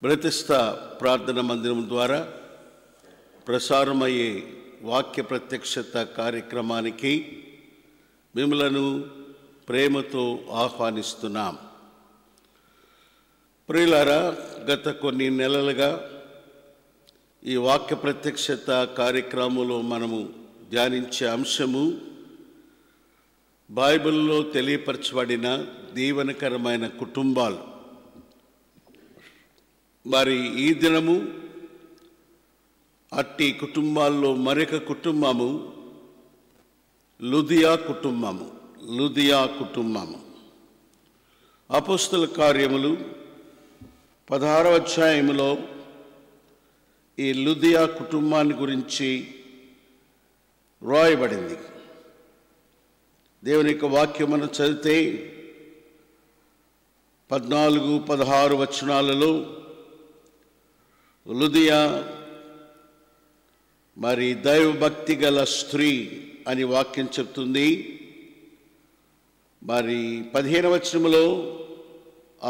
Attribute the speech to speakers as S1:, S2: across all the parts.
S1: ప్రతిష్ట ప్రార్థన మందిరం ద్వారా ప్రసారమయ్యే వాక్య ప్రత్యక్షత కార్యక్రమానికి మిమ్మలను ప్రేమతో ఆహ్వానిస్తున్నాం. ప్రియులారా, గత కొన్ని నెలలుగా ఈ వాక్య ప్రత్యక్షత కార్యక్రమంలో మనము ధ్యానించే అంశము బైబిల్లో తెలియపరచబడిన దీవెనకరమైన కుటుంబాలు. మరి ఈ దినము అట్టి కుటుంబాల్లో మరొక కుటుంబము లుదియా కుటుంబము. అపోస్తల కార్యములు 16వ అధ్యాయములో ఈ లుదియా కుటుంబాన్ని గురించి రాయబడింది. దేవుని యొక్క వాక్యం మనం చదివితే 14-16 వచనాలలో లుదియా మరి దైవభక్తి గల స్త్రీ అని వాక్యం చెప్తుంది. మరి 15వ వచనంలో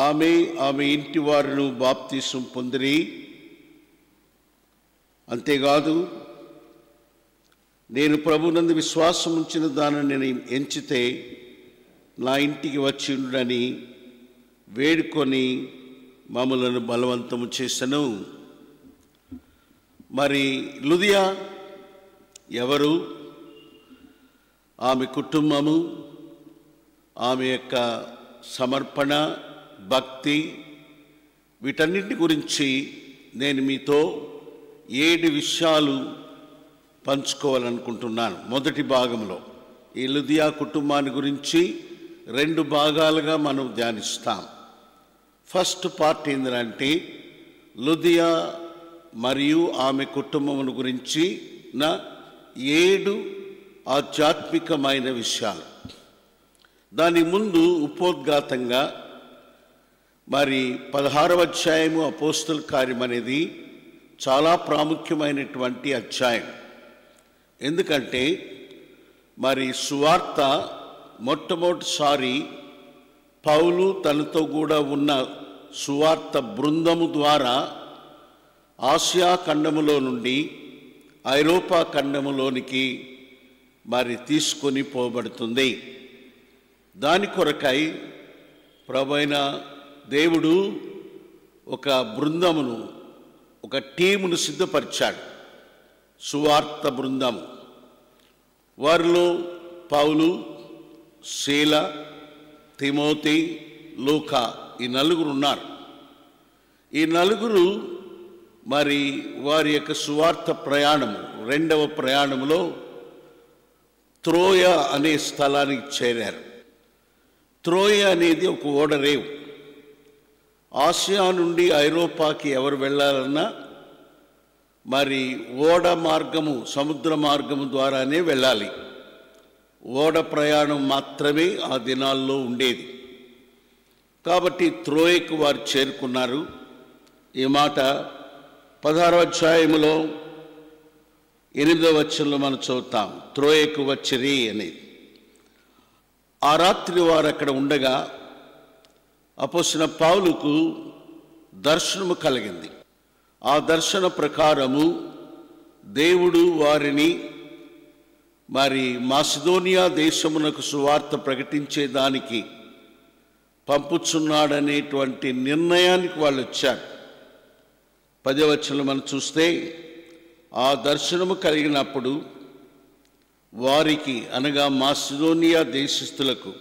S1: ఆమె ఇంటి వారిని బాప్తిసం పొందిరి. అంతేకాదు, నేను ప్రభునందు విశ్వాసం ఉంచిన దానిని నేను ఎంచితే నా ఇంటికి వచ్చి ఉండునని వేడుకొని మమ్మలను బలవంతము చేసెను. మరి లుదియా ఎవరు? ఆమె కుటుంబము, ఆమె యొక్క సమర్పణ, భక్తి, వీటన్నిటి గురించి నేను మీతో 7 విషయాలు పంచుకోవాలనుకుంటున్నాను. మొదటి భాగంలో ఈ లుదియా కుటుంబాన్ని గురించి 2 భాగాలుగా మనం ధ్యానిస్తాం. ఫస్ట్ పార్ట్ ఏంటంటే లుదియా మరియు ఆమె కుటుంబమును గురించి 7 ఆధ్యాత్మికమైన విషయాలు. దాని ముందు ఉపోద్ఘాతంగా మరి 16వ అధ్యాయము అపోస్తల కార్యం అనేది చాలా ప్రాముఖ్యమైనటువంటి అధ్యాయం. ఎందుకంటే మరి సువార్త మొట్టమొదటిసారి పౌలు తనతో కూడా ఉన్న సువార్త బృందము ద్వారా ఆసియా ఖండములో నుండి ఐరోపా ఖండములోనికి మరి తీసుకొని పోబడుతుంది. దాని కొరకై ప్రభువైన దేవుడు ఒక బృందమును, ఒక టీమును సిద్ధపరిచాడు. సువార్త బృందము. వారిలో పౌలు, శీల, తిమోతి, లూకా ఈ 4 ఉన్నారు. ఈ 4 మరి వారి యొక్క సువార్త ప్రయాణము, 2వ ప్రయాణంలో త్రోయ అనే స్థలానికి చేరారు. త్రోయ అనేది ఒక ఓడరేవు. ఆసియా నుండి ఐరోపాకి ఎవరు వెళ్ళాలన్నా మరి ఓడ మార్గము, సముద్ర మార్గము ద్వారానే వెళ్ళాలి. ఓడ ప్రయాణం మాత్రమే ఆ దినాల్లో ఉండేది. కాబట్టి త్రోయకు వారు చేరుకున్నారు. ఈ మాట 16వ అధ్యాయములో 8వ వచనంలో మనం చదువుతాం. త్రోయకు వచ్చిరి అని. ఆ రాత్రి వారు అక్కడ ఉండగా అపోస్తలుడైన పౌలుకు దర్శనము కలిగింది. ఆ దర్శన ప్రకారము దేవుడు వారిని మరి మాసిదోనియా దేశమునకు సువార్త ప్రకటించేదానికి పంపుచున్నాడనేటువంటి నిర్ణయానికి వాళ్ళు వచ్చారు. 10వ వచనంలో మనం చూస్తే, ఆ దర్శనము కలిగినప్పుడు వారికి, అనగా మాసిదోనియా దేశస్థులకు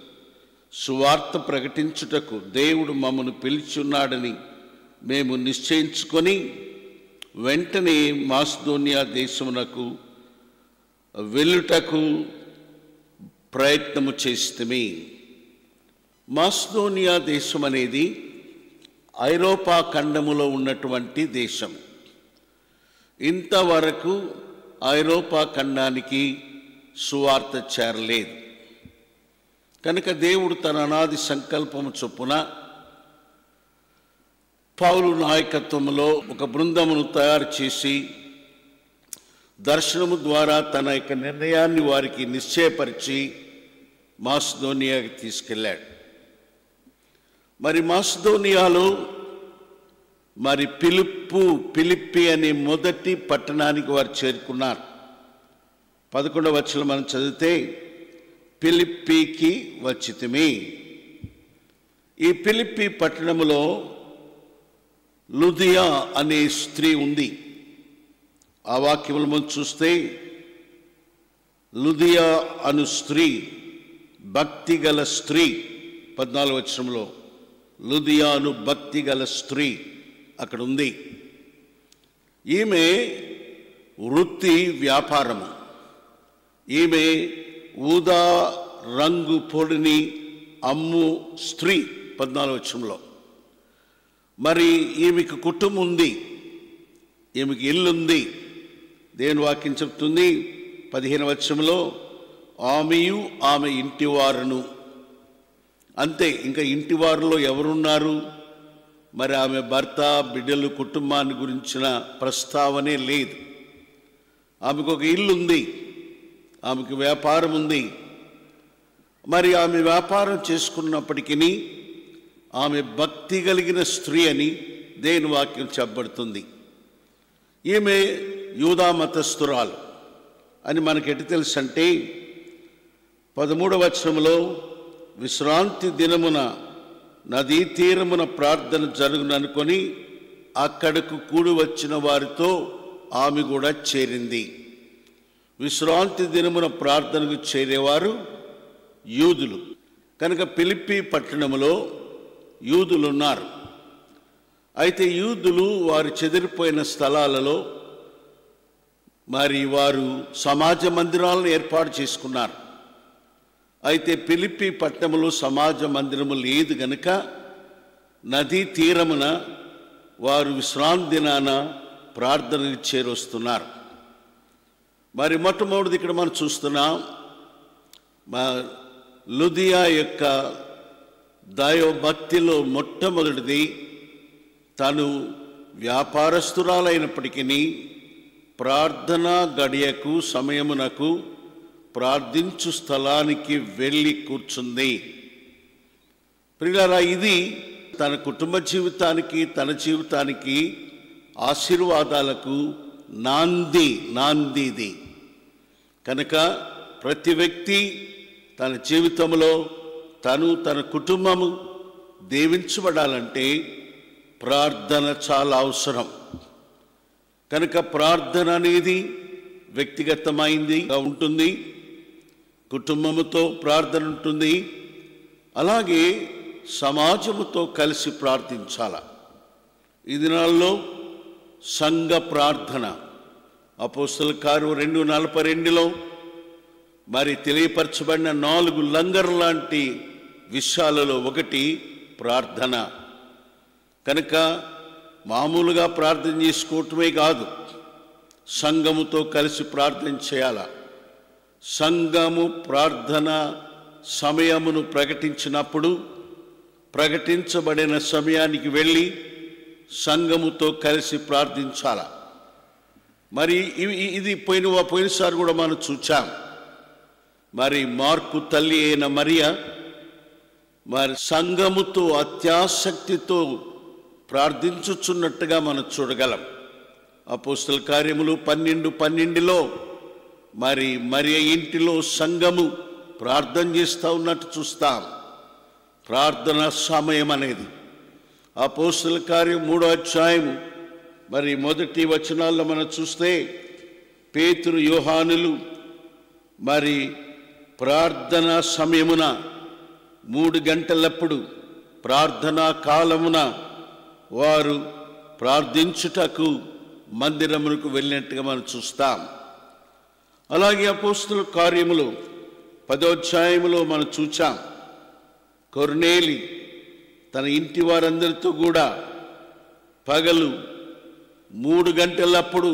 S1: సువార్త ప్రకటించుటకు దేవుడు మమ్మను పిలిచున్నాడని మేము నిశ్చయించుకొని వెంటనే మాసిదోనియా దేశమునకు వెళ్ళుటకు ప్రయత్నము చేస్తమే. మాసిదోనియా దేశం అనేది ఐరోపా ఖండములో ఉన్నటువంటి దేశం. ఇంతవరకు ఐరోపా ఖండానికి సువార్త చేరలేదు. కనుక దేవుడు తన అనాది సంకల్పము చొప్పున పౌలు నాయకత్వంలో ఒక బృందమును తయారు చేసి దర్శనము ద్వారా తన యొక్క నిర్ణయాన్ని వారికి నిశ్చయపరిచి మాసిదోనియాకి తీసుకెళ్ళాడు. మరి మాసిదోనియాలో మరి ఫిలిప్పి అనే మొదటి పట్టణానికి వారు చేరుకున్నారు. 11వ వచనం మనం చదివితే, ఫిలిప్పీకి వచ్చితిమి. ఈ ఫిలిప్పి పట్టణంలో లుదియా అనే స్త్రీ ఉంది. ఆ వాక్యములు మనం చూస్తే, లుదియా అను స్త్రీ భక్తి గల స్త్రీ. 14వ వచనంలో లుదియా అను భక్తి గల స్త్రీ అక్కడ ఉంది. ఈమె వృత్తి వ్యాపారము. ఈమె ఊదా రంగు పొడిని అమ్ము స్త్రీ. 14వ వచనంలో మరి ఈమెకు కుటుంబం ఉంది, ఈమెకి ఇల్లు ఉంది. దేవుని వాక్యం చెప్తుంది 15వ వచనంలో, ఆమెయు ఆమె ఇంటివారును. అంతే, ఇంకా ఇంటివారిలో ఎవరున్నారు? మరి ఆమె భర్త, బిడ్డలు, కుటుంబాన్ని గురించిన ప్రస్తావనే లేదు. ఆమెకు ఒక ఇల్లు ఉంది, ఆమెకు వ్యాపారం ఉంది. మరి ఆమె వ్యాపారం చేసుకున్నప్పటికీ ఆమె భక్తి కలిగిన స్త్రీ అని దేవుని వాక్యం చెప్పబడుతుంది. ఈమె యూదా మతస్థురాలు అని మనకి ఎటు తెలుసు అంటే, 13వ వచనంలో, విశ్రాంతి దినమున నదీ తీరమున ప్రార్థన జరుగుననుకొని అక్కడకు కూడి వచ్చిన వారితో ఆమె కూడా చేరింది. విశ్రాంతి దినమున ప్రార్థనకు చేరేవారు యూదులు కనుక ఫిలిప్పి పట్టణంలో యూదులు ఉన్నారు. అయితే యూదులు వారు చెదిరిపోయిన స్థలాలలో మరి వారు సమాజ మందిరాలను ఏర్పాటు చేసుకున్నారు. అయితే ఫిలిప్పి పట్టణంలో సమాజ మందిరము లేదు గనుక నదీ తీరమున వారు విశ్రాంతి దినాన ప్రార్థనలు చేరొస్తున్నారు. మరి మొట్టమొదటిది ఇక్కడ మనం చూస్తున్నాం, లుదియా యొక్క దైవభక్తిలో మొట్టమొదటిది తను వ్యాపారస్తురాలైనప్పటికీ ప్రార్థనా గడియకు సమయమునకు ప్రార్థించు స్థలానికి వెళ్ళి కూర్చుంది. ప్రియులారా, ఇది తన కుటుంబ జీవితానికి, తన జీవితానికి ఆశీర్వాదాలకు నాందిది కనుక ప్రతి వ్యక్తి తన జీవితంలో తన కుటుంబము దీవించబడాలంటే ప్రార్థన చాలా అవసరం. కనుక ప్రార్థన అనేది వ్యక్తిగతమైందిగా ఉంటుంది, కుటుంబముతో ప్రార్థన ఉంటుంది, అలాగే సమాజముతో కలిసి ప్రార్థించాల. ఈ దినాల్లో సంఘ ప్రార్థన అపోస్తల కార్యం 2:42లో మరి తెలియపరచబడిన 4 లంగర్ లాంటి విషయాలలో ఒకటి ప్రార్థన. కనుక మామూలుగా ప్రార్థన చేసుకోవటమే కాదు, సంఘముతో కలిసి ప్రార్థన చేయాల. సంఘము ప్రార్థన సమయమును ప్రకటించినప్పుడు ప్రకటించబడిన సమయానికి వెళ్ళి సంఘముతో కలిసి ప్రార్థించాల. మరి ఇది పోయినసారి కూడా మనం చూచాం. మరి మార్కు తల్లి అయిన మరియ మరి సంఘముతో అత్యాసక్తితో ప్రార్థించుచున్నట్టుగా మనం చూడగలం. అపోస్తల కార్యములు 12:12లో మరి మరియ ఇంటిలో సంఘము ప్రార్థన చేస్తూ ఉన్నట్టు చూస్తాం. ప్రార్థన సమయం అనేది అపోస్తల కార్యం 3వ అధ్యాయం మరి 1 వచనాల్లో మనం చూస్తే, పేతురు, యోహానులు మరి ప్రార్థన సమయమున 3 గంటలప్పుడు ప్రార్థనా కాలమున వారు ప్రార్థించుటకు మందిరమునకు వెళ్ళినట్టుగా మనం చూస్తాం. అలాగే అపోస్తల కార్యములు 10వ అధ్యాయములో మనం చూచాం, కొర్నేలి తన ఇంటి వారందరితో కూడా పగలు 3 గంటలప్పుడు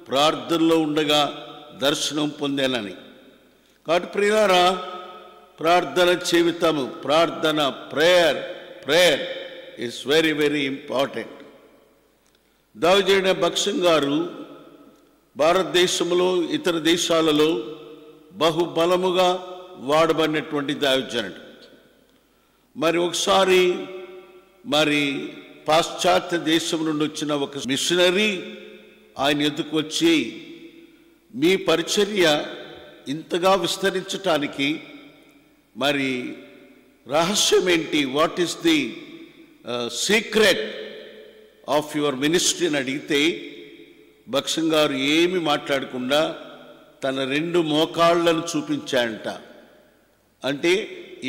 S1: ప్రార్థనలో ఉండగా దర్శనం పొందానని. కాబట్టి ప్రియులారా, ప్రార్థన జీవితము, ప్రార్థన, prayer is very very important. దావీదు భక్సింగ్ గారు భారతదేశంలో ఇతర దేశాలలో బహుబలముగా వాడబడినటువంటి దైవజనుడు. మరి ఒకసారి మరి పాశ్చాత్య దేశం నుండి వచ్చిన ఒక మిషనరీ ఆయన ఎదుకు వచ్చి, మీ పరిచర్య ఇంతగా విస్తరించటానికి మరి రహస్యం ఏంటి, what is the secret of your ministry అని అడిగితే భక్సింగ్ గారు ఏమి మాట్లాడకుండా తన 2 మోకాళ్ళను చూపించాడంట. అంటే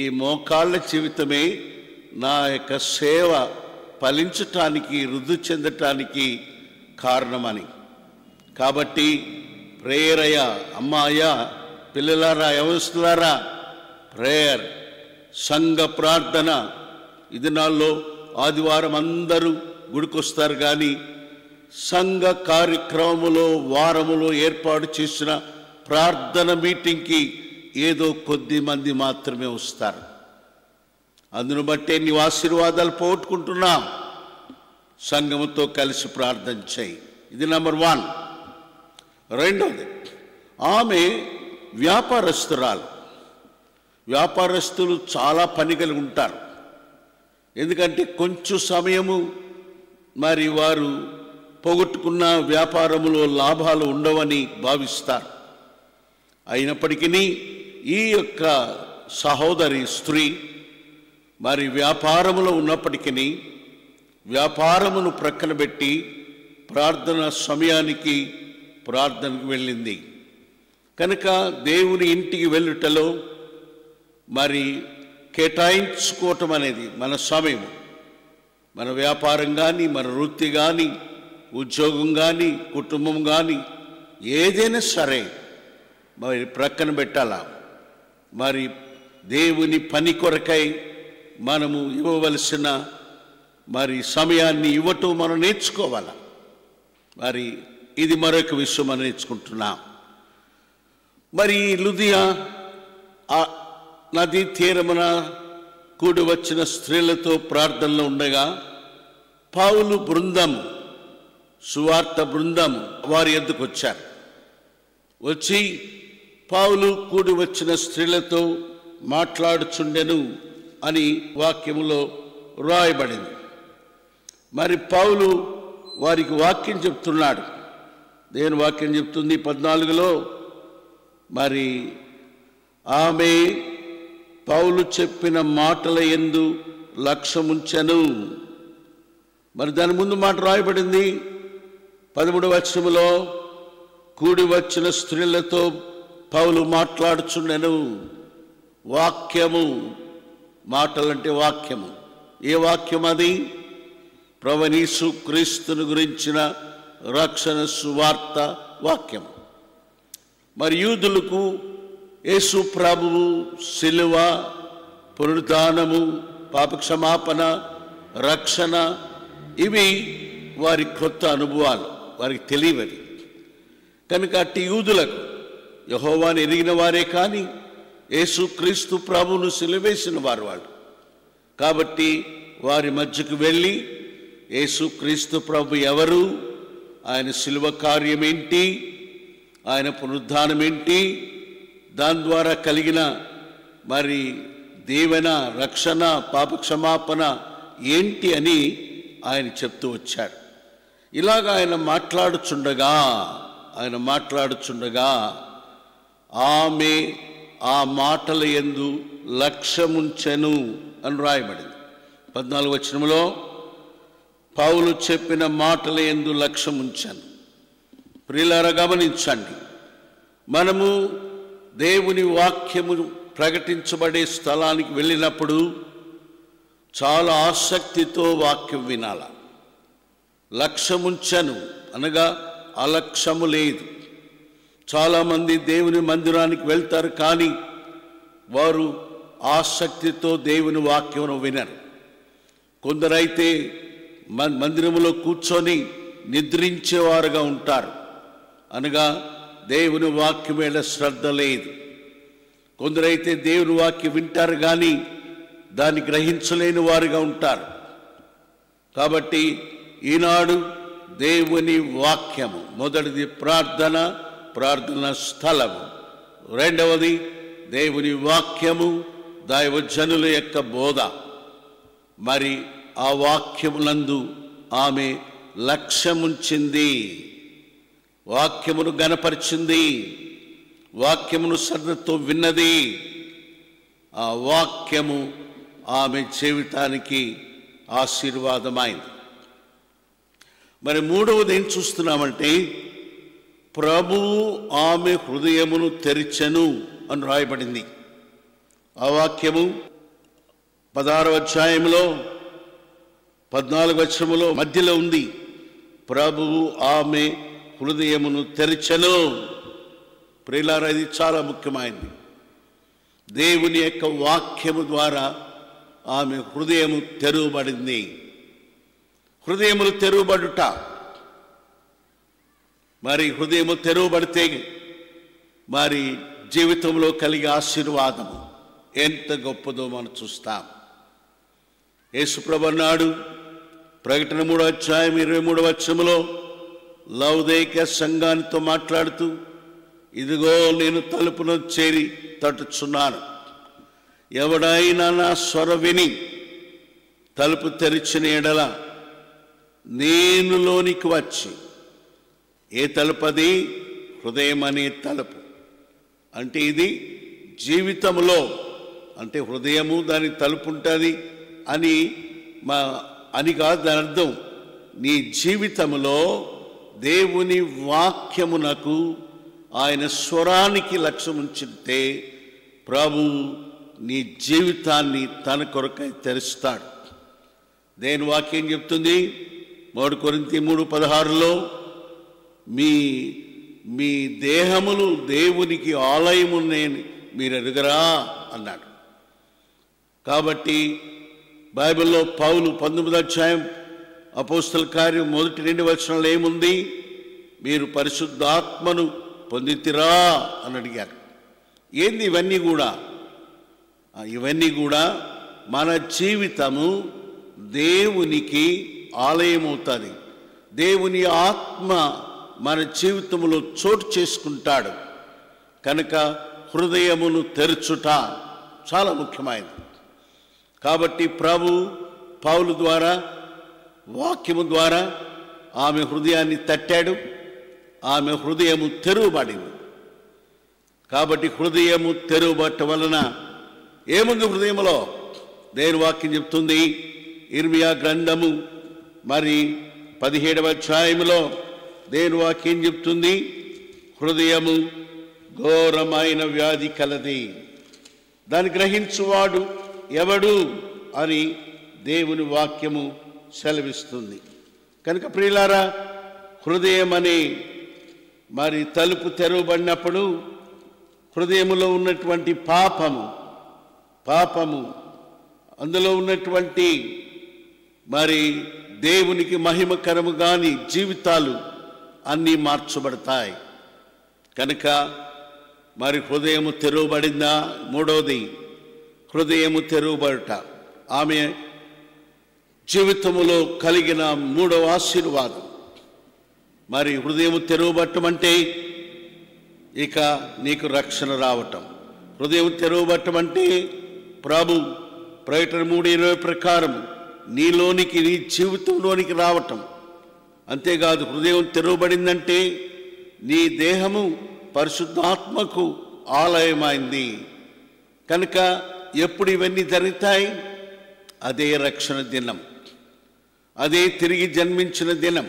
S1: ఈ మోకాళ్ళ జీవితమే నా యొక్క సేవ ఫలించటానికి, వృద్ధి చెందటానికి కారణమని. కాబట్టి ప్రేయర్ అమ్మాయ్యా, పిల్లలారా, యవనస్తులారా, ప్రేయర్, సంఘ ప్రార్థన. ఇది నాల్లో ఆదివారం అందరూ గుడికొస్తారు, కానీ సంఘ కార్యక్రమములో వారములో ఏర్పాటు చేసిన ప్రార్థన మీటింగ్కి ఏదో కొద్ది మంది మాత్రమే వస్తారు. అందును బట్టే నీవు ఆశీర్వాదాలు పోగొట్టుకుంటున్నాం. సంఘముతో కలిసి ప్రార్థన చేయి. ఇది నెంబర్ 1. రెండవది, ఆమె వ్యాపారస్తురాలు. వ్యాపారస్తులు చాలా పని కలిగి ఉంటారు. ఎందుకంటే కొంచెం సమయము మరి వారు పోగొట్టుకున్న వ్యాపారములో లాభాలు ఉండవని భావిస్తారు. అయినప్పటికీ ఈ యొక్క సహోదరి స్త్రీ మరి వ్యాపారములో ఉన్నప్పటికీ వ్యాపారమును ప్రక్కన పెట్టి ప్రార్థన సమయానికి ప్రార్థనకు వెళ్ళింది. కనుక దేవుని ఇంటికి వెళ్ళుటలో మరి కేటాయించుకోవటం అనేది మన సమయం, మన వ్యాపారం కానీ, మన వృత్తి కానీ, ఉద్యోగం కానీ, కుటుంబం కానీ, ఏదైనా సరే మరి ప్రక్కన పెట్టాలా. మరి దేవుని పని కొరకై మనము ఇవ్వవలసిన మరి సమయాన్ని ఇవ్వటం మనం నేర్చుకోవాలి. మరి ఇది మరొక విషయం మనం నేర్చుకుంటున్నాం. మరి లుదియా నదీ తీరమున కూడి వచ్చిన స్త్రీలతో ప్రార్థనలో ఉండగా పౌలు బృందం, సువార్త బృందం వారి ఎద్దుకు వచ్చారు. వచ్చి పౌలు కూడి వచ్చిన స్త్రీలతో మాట్లాడుచుండెను అని వాక్యములో రాయబడింది. మరి పౌలు వారికి వాక్యం చెప్తున్నాడు. దేవుని వాక్యం చెప్తుంది 14లో, మరి ఆమె పౌలు చెప్పిన మాటల యందు లక్ష్యముంచెను. మరి దాని ముందు మాట రాయబడింది 13వ వచనములో, కూడి వచ్చిన స్త్రీలతో పౌలు మాట్లాడుచుండెను. వాక్యము, మాటలంటే వాక్యము. ఏ వాక్యం అది? ప్రభువైన యేసు క్రీస్తును గురించిన రక్షణ సువార్త వాక్యం. మరి యూదులకు యేసు ప్రభువు సిలువ, పునరుద్ధానము, పాపక్షమాపణ, రక్షణ, ఇవి వారి కొత్త అనుభవాలు, వారికి తెలియవది. కనుక అట్టి యూదులకు యెహోవాను ఎరిగిన వారే కానీ యేసు క్రీస్తు ప్రభువును సిలువేసిన వాళ్ళు. కాబట్టి వారి మధ్యకు వెళ్ళి యేసు క్రీస్తు ప్రభు ఎవరు, ఆయన సిలువ కార్యం ఏంటి, ఆయన పునరుద్ధానం ఏంటి, దాని ద్వారా కలిగిన మరి దీవెన, రక్షణ, పాపక్షమాపణ ఏంటి అని ఆయన చెప్తూ వచ్చాడు. ఇలాగ ఆయన మాట్లాడుచుండగా ఆమె ఆ మాటల యందు లక్ష్యముంచెను అని రాయబడింది. 14వ వచనంలో పౌలు చెప్పిన మాటల యందు లక్ష్యముంచెను. ప్రియులారా, గమనించండి, మనము దేవుని వాక్యము ప్రకటించబడే స్థలానికి వెళ్ళినప్పుడు చాలా ఆసక్తితో వాక్యం వినాల. లక్ష్యముంచెను అనగా అలక్ష్యము లేదు. చాలామంది దేవుని మందిరానికి వెళ్తారు, కానీ వారు ఆసక్తితో దేవుని వాక్యమును వినరు. కొందరైతే మందిరములో కూర్చొని నిద్రించేవారుగా ఉంటారు, అనగా దేవుని వాక్యం మీద శ్రద్ధ లేదు. కొందరైతే దేవుని వాక్యం వింటారు, కానీ దాన్ని గ్రహించలేని వారుగా ఉంటారు. కాబట్టి ఈనాడు దేవుని వాక్యము, మొదటిది ప్రార్థన స్థలము, రెండవది దేవుని వాక్యము, దైవజనుల యొక్క బోధ. మరి ఆ వాక్యములందు ఆమె లక్ష్యముంచింది, వాక్యమును గణపరిచింది, వాక్యమును శ్రద్ధతో విన్నది. ఆ వాక్యము ఆమె జీవితానికి ఆశీర్వాదమైంది. మరి మూడవది ఏం చూస్తున్నామంటే, ప్రభువు ఆమె హృదయమును తెరిచెను అని రాయబడింది. ఆ వాక్యము 16వ అధ్యాయంలో 14వ వచనములో మధ్యలో ఉంది. ప్రభువు ఆమె హృదయమును తెరిచెను. ప్రియులారా, ఇది చాలా ముఖ్యమైనది. దేవుని యొక్క వాక్యము ద్వారా ఆమె హృదయము తెరువబడింది. హృదయములు తెరువబడుట, మరి హృదయము తెరువబడితే మరి జీవితంలో కలిగే ఆశీర్వాదము ఎంత గొప్పదో మనం చూస్తాం. యేసుప్రభు అన్నాడు, ప్రకటన 3వ అధ్యాయం 23వ వచనములో లౌదీక సంఘానితో మాట్లాడుతూ, ఇదిగో నేను తలుపును చేరి తట్టుచున్నాను, ఎవడైనా నా స్వర విని తలుపు తెరిచిన ఎడల నేను లోనికి వచ్చి. ఏ తలుపు అది? హృదయం అనే తలుపు. అంటే ఇది జీవితంలో, అంటే హృదయము దాని తలుపు ఉంటుంది అని కాదు దాని అర్థం. నీ జీవితంలో దేవుని వాక్యమునకు, ఆయన స్వరానికి లక్ష్యం ఉంచితే ప్రభు నీ జీవితాన్ని తన కొరకై తెరుస్తాడు. దేవుని వాక్యం చెప్తుంది 1 కొరింథీ 3:16లో, మీ దేహములు దేవునికి ఆలయముని మీరు ఎరుగరా అన్నాడు. కాబట్టి బైబిల్లో పౌలు 19వ అధ్యాయం అపోస్తల కార్యం 1-2 వచనాలు ఏముంది? మీరు పరిశుద్ధాత్మను పొందితిరా అని అడిగారు. ఏంది ఇవన్నీ కూడా? ఇవన్నీ కూడా మన జీవితము దేవునికి ఆలయమవుతుంది. దేవుని ఆత్మ మన జీవితంలో చోటు చేసుకుంటాడు. కనుక హృదయమును తెరచుట చాలా ముఖ్యమైనది. కాబట్టి ప్రభు పౌలు ద్వారా, వాక్యము ద్వారా ఆమె హృదయాన్ని తట్టాడు. ఆమె హృదయము తెరువబడింది. కాబట్టి హృదయము తెరువబట్ట వలన ఏముంది హృదయంలో? దేవుని వాక్యం చెప్తుంది. ఇర్మియా గ్రంథము మరి 17వ అధ్యాయములో దేవుని వాక్యం చెప్తుంది, హృదయము ఘోరమైన వ్యాధి కలది, దాన్ని గ్రహించువాడు ఎవడు అని దేవుని వాక్యము సెలవిస్తుంది. కనుక ప్రియులారా, హృదయం అనే మరి తలుపు తెరవబడినప్పుడు హృదయములో ఉన్నటువంటి పాపము అందులో ఉన్నటువంటి మరి దేవునికి మహిమకరము కాని జీవితాలు అన్నీ మార్చబడతాయి. కనుక మరి హృదయము తెరవబడిందా? మూడవది హృదయము తెరవబడుట ఆమె జీవితములో కలిగిన మూడవ ఆశీర్వాదం. మరి హృదయము తెరవబట్టం అంటే ఇక నీకు రక్షణ రావటం. హృదయం తెరవబట్టం అంటే ప్రభు ప్రకటన 3:20 ప్రకారం నీలోనికి, నీ జీవితంలోనికి రావటం. అంతేకాదు, హృదయం తెరవబడిందంటే నీ దేహము పరిశుద్ధాత్మకు ఆలయమైంది. కనుక ఎప్పుడు ఇవన్నీ జరుగుతాయి? అదే రక్షణ దినం, అదే తిరిగి జన్మించిన దినం,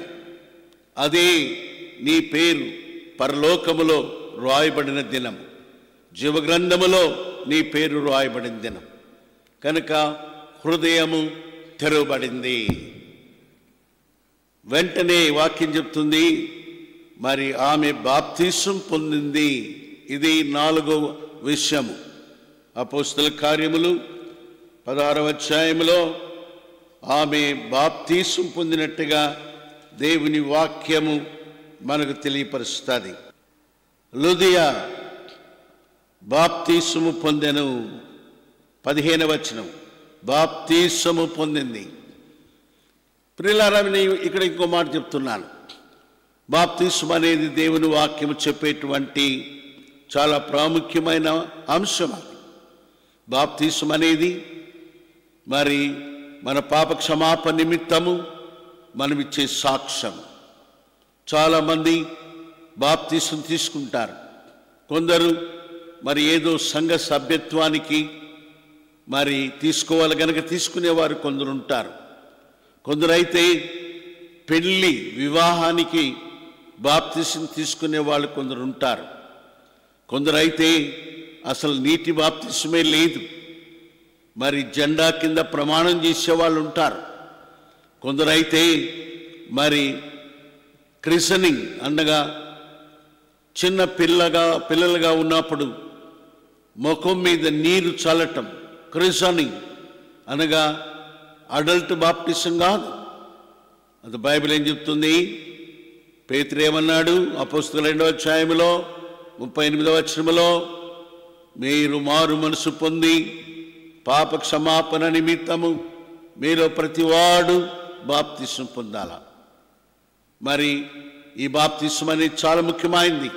S1: అదే నీ పేరు పరలోకములో రాయబడిన దినం, జీవగ్రంథములో నీ పేరు రాయబడిన దినం. కనుక హృదయము తెరవబడింది. వెంటనే వాక్యం చెప్తుంది, మరి ఆమె బాప్తిసం పొందింది. ఇది 4వ విషయము. అపోస్తల కార్యములు 16వ అధ్యాయములో ఆమె బాప్తిసం పొందినట్టుగా దేవుని వాక్యము మనకు తెలియపరుస్తుంది. లుదియా బాప్తిసము పొందెను. 15వ వచనం, బాప్తిసము పొందింది. ప్రియులారా, ఇక్కడ ఇంకో మాట చెప్తున్నాను. బాప్తిసం అనేది దేవుని వాక్యము చెప్పేటువంటి చాలా ప్రాముఖ్యమైన అంశం. బాప్తిసం అనేది మరి మన పాప క్షమాపణ నిమిత్తము మనమిచ్చే సాక్ష్యం. చాలామంది బాప్తీసం తీసుకుంటారు. కొందరు మరి ఏదో సంఘ సభ్యత్వానికి మరి తీసుకోవాలి కనుక తీసుకునేవారు కొందరు ఉంటారు. కొందరైతే పెళ్ళి వివాహానికి బాప్తీసం తీసుకునే వాళ్ళు కొందరు ఉంటారు. కొందరైతే అసలు నీటి బాప్తీసమే లేదు, మరి జెండా కింద ప్రమాణం చేసేవాళ్ళు ఉంటారు. కొందరైతే మరి క్రిసనింగ్ అనగా చిన్న పిల్లలుగా ఉన్నప్పుడు ముఖం మీద నీరు చల్లటం, క్రిసనింగ్ అనగా అడల్ట్ బాప్టిజం కాదు. అది బైబిల్ ఏం చెప్తుంది? పేతురు ఏమన్నాడు? అపోస్తలుల 2వ అధ్యాయంలో 38వ వచనంలో, మీరు మారు మనసు పొంది పాప క్షమాపణ నిమిత్తము మీలో ప్రతివాడు బాప్తిసం పొందాల. మరి ఈ బాప్తిసం అనేది చాలా ముఖ్యమైనది.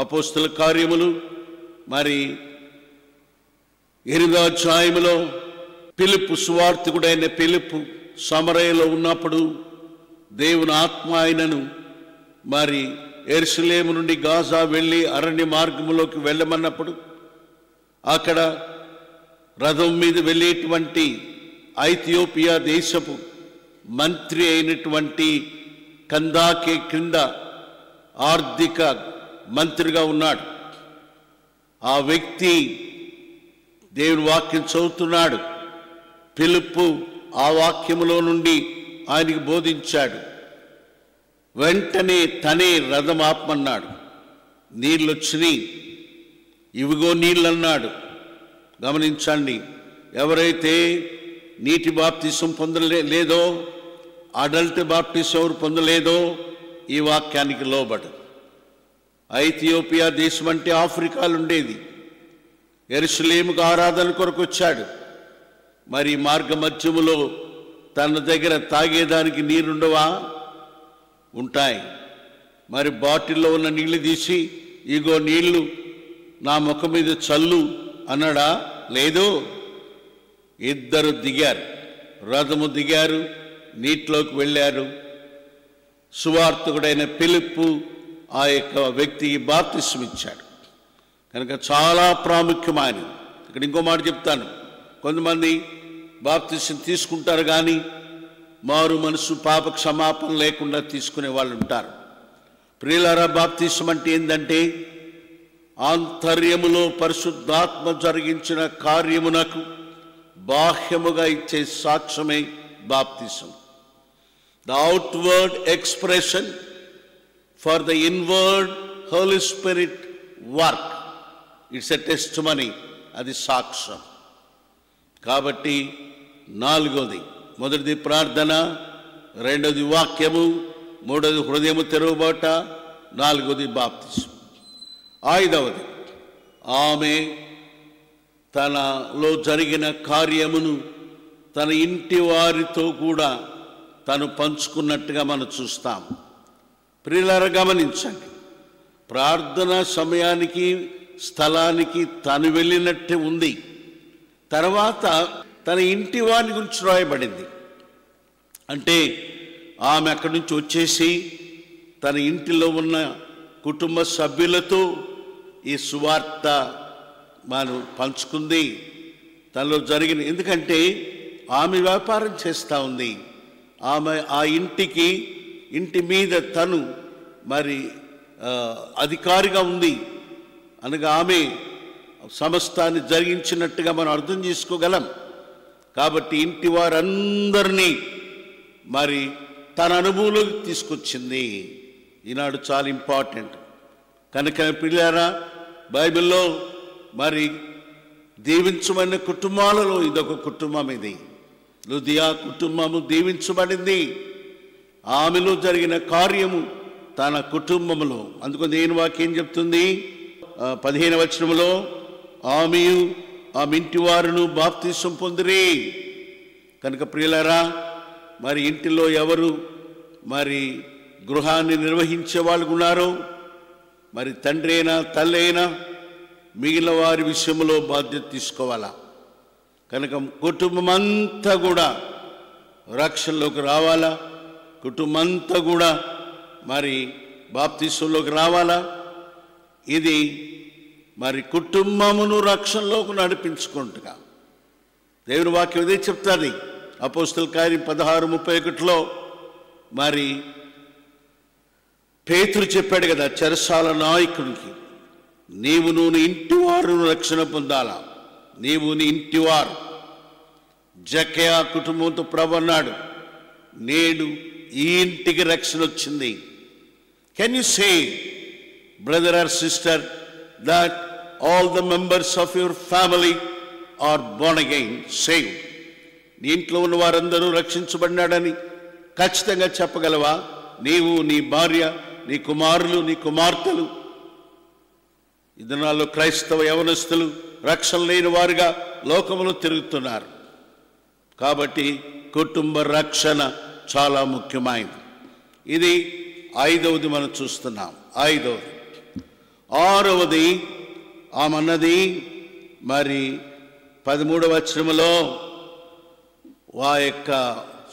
S1: అపోస్తల కార్యములు మరి 8వ అధ్యాయంలో ఫిలిప్పు, సువార్తికుడైన ఫిలిప్పు సమరయలో ఉన్నప్పుడు దేవుని ఆత్మ ఆయనను మరి యెరూషలేము నుండి గాజా వెళ్ళి అరణ్య మార్గంలోకి వెళ్ళమన్నప్పుడు అక్కడ రథం మీద వెళ్ళేటువంటి ఐథియోపియా దేశపు మంత్రి అయినటువంటి కందాకే క్రింద ఆర్థిక మంత్రిగా ఉన్నాడు. ఆ వ్యక్తి దేవుని వాక్యం చదువుతున్నాడు. ఫిలిప్పు ఆ వాక్యములో నుండి ఆయనకి బోధించాడు. వెంటనే తనే రథం ఆపమన్నాడు. నీళ్ళు వచ్చినాయి. ఇవిగో నీళ్ళు అన్నాడు. గమనించండి, ఎవరైతే నీటి బాప్తిసం పొందలేదో, అడల్ట్ బాప్టిజం ఎవరు పొందలేదో ఈ వాక్యానికి లోబడు. ఐథియోపియా దేశం అంటే ఆఫ్రికాలో ఉండేది. యెరూషలేముకు ఆరాధన కొరకు వచ్చాడు. మరి మార్గ మధ్యములో తన దగ్గర తాగేదానికి నీరుండవా? ఉంటాయి. మరి బాటిల్లో ఉన్న నీళ్లు తీసి ఇగో నీళ్లు నా ముఖం మీద చల్లు అన్నాడా? లేదు. ఇద్దరు దిగారు, రథము దిగారు, నీటిలోకి వెళ్ళారు. సువార్తికుడైన ఫిలిప్పు ఆ యొక్క వ్యక్తికి బాప్తిసం ఇచ్చాడు కనుక చాలా ప్రాముఖ్యమైనది. ఇక్కడ ఇంకో మాట చెప్తాను. కొంతమంది బాప్తిసం తీసుకుంటారు కానీ మారు మనసు పాప క్షమాపణ లేకుండా తీసుకునే వాళ్ళు ఉంటారు. ప్రియులారా, బాప్తిసం అంటే ఏంటంటే ఆంతర్యములో పరిశుద్ధాత్మ జరిగించిన కార్యమునకు బాహ్యముగా ఇచ్చే సాక్ష్యమే బాప్తిసం. The outward expression for the inward holy spirit work. It's a testimony. అది సాక్ష్యం. కాబట్టి నాలుగోది, మొదటిది ప్రార్థన, రెండోది వాక్యము, మూడోది హృదయము తెరవబోట, నాలుగోది బాప్తిసం. ఐదవది, ఆమె తనలో జరిగిన కార్యమును తన ఇంటి వారితో కూడా తను పంచుకున్నట్టుగా మనం చూస్తాం. ప్రియులారా, గమనించండి, ప్రార్థన సమయానికి స్థలానికి తను వెళ్ళినట్టే ఉంది. తర్వాత తన ఇంటి వారి గురించి రాయబడింది. అంటే ఆమె అక్కడి నుంచి వచ్చేసి తన ఇంటిలో ఉన్న కుటుంబ సభ్యులతో ఈ సువార్త మనం పంచుకుంది. తనలో జరిగిన, ఎందుకంటే ఆమె వ్యాపారం చేస్తూ ఉంది. ఆమె ఆ ఇంటి మీద తను మరి అధికారిగా ఉంది అనగా ఆమె సమస్తాన్ని జరిగించినట్టుగా మనం అర్థం చేసుకోగలం. కాబట్టి ఇంటి వారందరినీ మరి తన అనుభవంలోకి తీసుకొచ్చింది. ఈనాడు చాలా ఇంపార్టెంట్ కనుక పిల్లారా, బైబిల్లో మరి దీవించబడిన కుటుంబాలలో ఇదొక కుటుంబం. ఇది లుదియా కుటుంబము దీవించబడింది. ఆమెలో జరిగిన కార్యము తన కుటుంబములో. అందుకని దేని వాక్యం చెప్తుంది? 15వ వచనములో, ఆమెయు ఆమె ఇంటి వారును బాప్తిసం పొందిరి. కనుక ప్రియులారా, మరి ఇంటిలో ఎవరు మరి గృహాన్ని నిర్వహించే వాళ్ళు ఉన్నారో, మరి తండ్రి అయినా తల్లి అయినా మిగిలిన వారి విషయంలో బాధ్యత తీసుకోవాలా. కనుక కుటుంబం అంతా కూడా రక్షణలోకి రావాలా, కుటుంబంతా కూడా మరి బాప్తిసంలోకి రావాలా. ఇది మరి కుటుంబమును రక్షణలోకి నడిపించుకుంటుగా దేవుని వాక్యం ఇదే చెప్తాది. అపోస్తల కార్యం 16:31 మరి పేతురు చెప్పాడు కదా చెరసాల నాయకునికి, నీవు నీ ఇంటి వారు రక్షణ పొందాలా, నీవు నీ ఇంటివారు. జక్కయ్య కుటుంబంతో ప్రభు అన్నాడు, నేడు ఈ ఇంటికి రక్షణ వచ్చింది. Can you say brother are sister that all the members of your family are born again, saved? నీ ఇంట్లో ఉన్న వారందరూ రక్షించబడినాడని ఖచ్చితంగా చెప్పగలవా? నీవు, నీ భార్య, నీ కుమారులు, నీ కుమార్తెలు. ఈ దినాల్లో క్రైస్తవ యవనస్తులు రక్షణ లేని వారుగా లోకములో తిరుగుతున్నారు. కాబట్టి కుటుంబ రక్షణ చాలా ముఖ్యమైనది. ఇది 5వది మనం చూస్తున్నాం. 5వది. 6వది ఆమన్నది మరి 13వ వచనములో ఆ యొక్క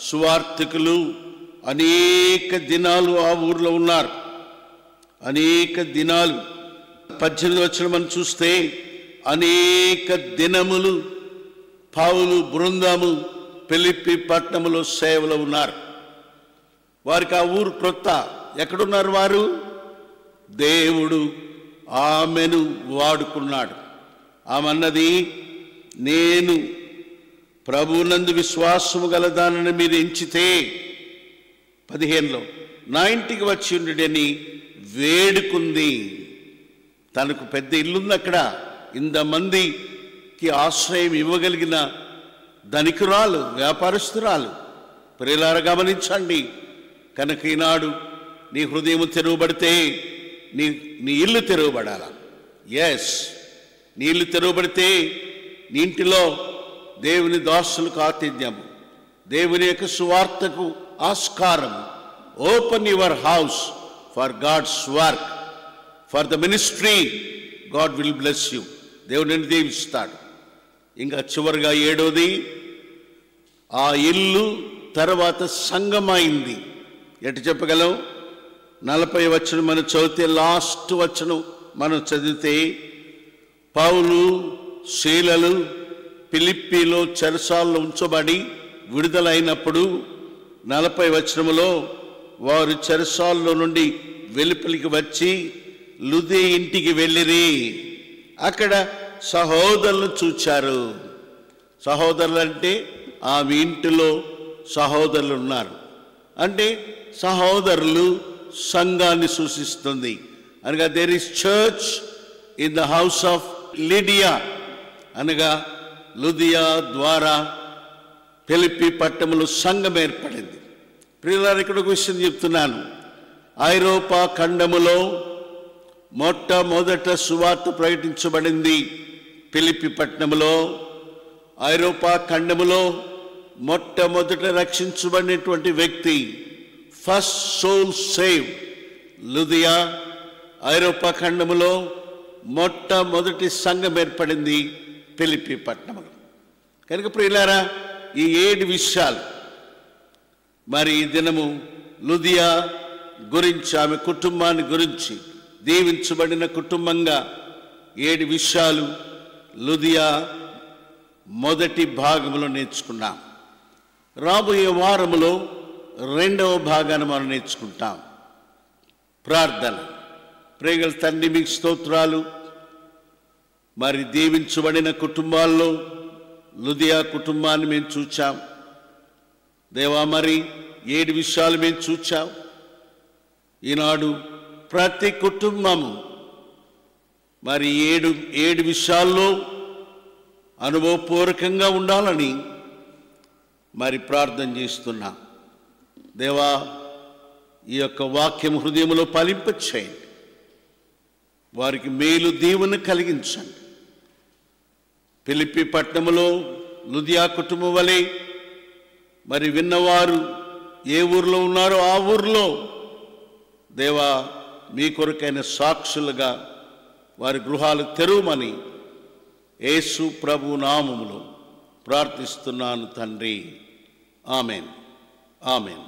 S1: సువార్థికులు అనేక దినాలు ఆ ఊర్లో ఉన్నారు. అనేక దినాలు 18వ వచనం మనం చూస్తే అనేక దినములు పౌలు బృందము ఫిలిప్పి పట్టణములో సేవలో ఉన్నారు. వారికి ఆ ఊరు క్రొత్త. ఎక్కడున్నారు వారు? దేవుడు ఆమెను వాడుకున్నాడు. ఆమన్నది, నేను ప్రభువునందు విశ్వాసము గలదానని మీరు ఎంచితే 15లో నా ఇంటికి వచ్చి ఉండుడని వేడుకుంది. తనకు పెద్ద ఇల్లుంది అక్కడ, ఇంతమందికి ఆశ్రయం ఇవ్వగలిగిన ధనికురాలు, వ్యాపారస్తురాలు. ప్రియులారా గమనించండి. కనుక ఈనాడు నీ హృదయం తెరవబడితే నీ ఇల్లు తెరవబడాల. ఎస్, నీ ఇల్లు తెరవబడితే నీ ఇంటిలో దేవుని దాసులకు ఆతిథ్యము, దేవుని యొక్క సువార్తకు ఆస్కారం. Open your house for God's work, for the ministry. God will bless you. దేవుడు నిన్ను దీవిస్తాడు. ఇంకా చివరిగా 7వది, ఆ ఇల్లు తర్వాత సంఘమైంది. ఎటు చెప్పగలం? 40వ వచనం మనం చదివితే, లాస్ట్ వచనం మనం చదివితే, పౌలు శీలలు ఫిలిప్పీలో చెరసాల్లో ఉంచబడి విడుదలైనప్పుడు 40వ వచనములో వారు చెరసాల్లో నుండి వెలుపలికి వచ్చి లుది ఇంటికి వెళ్ళిరి. అక్కడ సహోదరులను చూచారు. సహోదరులు అంటే ఆమె ఇంటిలో సహోదరులు ఉన్నారు. అంటే సహోదరులు సంఘాన్ని సూచిస్తుంది. అనగా there is church in the house of Lydia. అనగా లుదియా ద్వారా ఫిలిప్పి పట్టణంలో సంఘం ఏర్పడింది. ప్రియులారా, ఇక్కడ ఒక విషయం చెప్తున్నాను. ఐరోపా ఖండములో మొట్టమొదట సువార్త ప్రకటించబడింది ఫిలిప్పి పట్టణంలో. ఐరోపా ఖండములో మొట్టమొదట రక్షించబడినటువంటి వ్యక్తి, ఫస్ట్ సోల్ సేవ్, లుదియా. ఐరోపా ఖండములో మొట్టమొదటి సంఘం ఏర్పడింది ఫిలిప్పి పట్టణంలో. కనుక ప్రియులారా, ఈ 7 విషయాలు మరి ఈ దినము లుదియా గురించి, ఆమె కుటుంబాన్ని గురించి, దీవించబడిన కుటుంబంగా 7 విషయాలు లుదియా మొదటి భాగంలో నేర్చుకున్నాం. రాబోయే వారములో 2వ భాగాన్ని మనం నేర్చుకుంటాం. ప్రార్థన. ప్రేగల తండ్రి, మీకు స్తోత్రాలు. మరి దీవించబడిన కుటుంబాల్లో లుదియా కుటుంబాన్ని మేము చూచాం దేవా. మరి 7 విషయాలు మేము చూచాం. ఈనాడు ప్రతి కుటుంబము మరి 7 విషయాల్లో అనుభవపూర్వకంగా ఉండాలని మరి ప్రార్థన చేస్తున్నా. దేవా, ఈ యొక్క వాక్యం హృదయంలో ఫలింపచేయండి. వారికి మేలు దీవెన కలిగించండి. ఫిలిప్పి పట్టణములో లుదియా కుటుంబం వలె మరి విన్నవారు ఏ ఊర్లో ఉన్నారో ఆ ఊర్లో దేవా మీ కొరకైన సాక్షులుగా వారి గృహాలు తెరువమని యేసు ప్రభు నామములో ప్రార్థిస్తున్నాను తండ్రి. ఆమెన్. ఆమెన్.